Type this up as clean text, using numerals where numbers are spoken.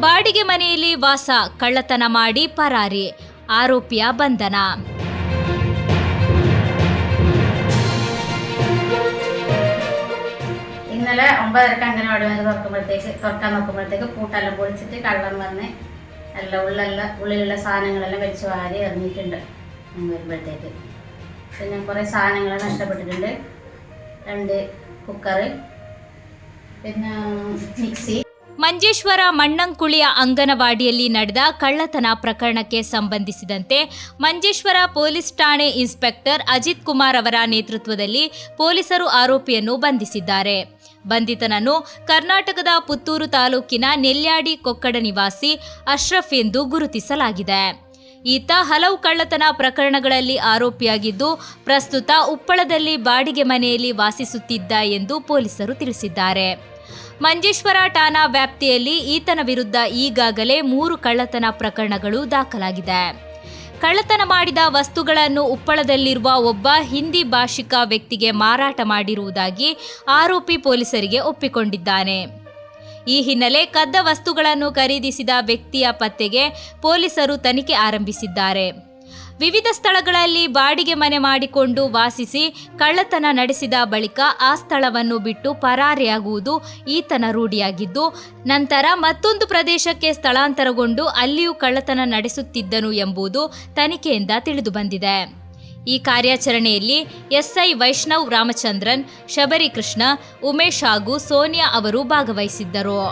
ಬಾಡಿಗೆ ಮನೆಯಲ್ಲಿ ವಾಸ, ಕಳ್ಳತನ ಮಾಡಿ ಪರಾರಿ, ಆರೋಪಿಯ ಬಂಧನ. ഇന്നലെ 9:30 അംഗനവാടി തുറക്കാൻ നോക്കുമ്പോഴത്തേക്ക് പൂട്ടെല്ലാം പൊളിച്ചിട്ട് കള്ളൻ വന്ന് ഉള്ളിലുള്ള സാധനങ്ങളെല്ലാം വലിച്ചു വാരി എറിഞ്ഞിട്ടുണ്ട്. വരുമ്പോഴത്തേക്ക് പിന്നെ കുറേ സാധനങ്ങൾ നഷ്ടപ്പെട്ടിട്ടുണ്ട്. 2 കുക്കറ്, പിന്നെ മിക്സി. ಮಂಜೇಶ್ವರ ಮಣ್ಣಂಕುಳಿಯ ಅಂಗನವಾಡಿಯಲ್ಲಿ ನಡೆದ ಕಳ್ಳತನ ಪ್ರಕರಣಕ್ಕೆ ಸಂಬಂಧಿಸಿದಂತೆ ಮಂಜೇಶ್ವರ ಪೊಲೀಸ್ ಠಾಣೆ ಇನ್ಸ್ಪೆಕ್ಟರ್ ಅಜಿತ್ ಕುಮಾರ್ ಅವರ ನೇತೃತ್ವದಲ್ಲಿ ಪೊಲೀಸರು ಆರೋಪಿಯನ್ನು ಬಂಧಿಸಿದ್ದಾರೆ. ಬಂಧಿತನನ್ನು ಕರ್ನಾಟಕದ ಪುತ್ತೂರು ತಾಲೂಕಿನ ನೆಲ್ಯಾಡಿ ಕೊಕ್ಕಡ ನಿವಾಸಿ ಅಶ್ರಫ್ ಎಂದು ಗುರುತಿಸಲಾಗಿದೆ. ಈತ ಹಲವು ಕಳ್ಳತನ ಪ್ರಕರಣಗಳಲ್ಲಿ ಆರೋಪಿಯಾಗಿದ್ದು, ಪ್ರಸ್ತುತ ಉಪ್ಪಳದಲ್ಲಿ ಬಾಡಿಗೆ ಮನೆಯಲ್ಲಿ ವಾಸಿಸುತ್ತಿದ್ದ ಎಂದು ಪೊಲೀಸರು ತಿಳಿಸಿದ್ದಾರೆ. ಮಂಜೇಶ್ವರ ಠಾಣಾ ವ್ಯಾಪ್ತಿಯಲ್ಲಿ ಈತನ ವಿರುದ್ಧ ಈಗಾಗಲೇ 3 ಕಳ್ಳತನ ಪ್ರಕರಣಗಳು ದಾಖಲಾಗಿದೆ. ಕಳ್ಳತನ ಮಾಡಿದ ವಸ್ತುಗಳನ್ನು ಉಪ್ಪಳದಲ್ಲಿರುವ ಒಬ್ಬ ಹಿಂದಿ ಭಾಷಿಕ ವ್ಯಕ್ತಿಗೆ ಮಾರಾಟ ಮಾಡಿರುವುದಾಗಿ ಆರೋಪಿ ಪೊಲೀಸರಿಗೆ ಒಪ್ಪಿಕೊಂಡಿದ್ದಾನೆ. ಈ ಹಿನ್ನೆಲೆ ಕದ್ದ ವಸ್ತುಗಳನ್ನು ಖರೀದಿಸಿದ ವ್ಯಕ್ತಿಯ ಪತ್ತೆಗೆ ಪೊಲೀಸರು ತನಿಖೆ ಆರಂಭಿಸಿದ್ದಾರೆ. ವಿವಿಧ ಸ್ಥಳಗಳಲ್ಲಿ ಬಾಡಿಗೆ ಮನೆ ಮಾಡಿಕೊಂಡು ವಾಸಿಸಿ ಕಳ್ಳತನ ನಡೆಸಿದ ಬಳಿಕ ಆ ಸ್ಥಳವನ್ನು ಬಿಟ್ಟು ಪರಾರಿಯಾಗುವುದು ಈತನ ರೂಢಿಯಾಗಿದ್ದು, ನಂತರ ಮತ್ತೊಂದು ಪ್ರದೇಶಕ್ಕೆ ಸ್ಥಳಾಂತರಗೊಂಡು ಅಲ್ಲಿಯೂ ಕಳ್ಳತನ ನಡೆಸುತ್ತಿದ್ದನು ಎಂಬುದು ತನಿಖೆಯಿಂದ ತಿಳಿದುಬಂದಿದೆ. ಈ ಕಾರ್ಯಾಚರಣೆಯಲ್ಲಿ ಎಸ್ಐ ವೈಷ್ಣವ್ ರಾಮಚಂದ್ರನ್, ಶಬರಿ ಕೃಷ್ಣ, ಉಮೇಶ್ ಹಾಗೂ ಸೋನಿಯಾ ಅವರು ಭಾಗವಹಿಸಿದ್ದರು.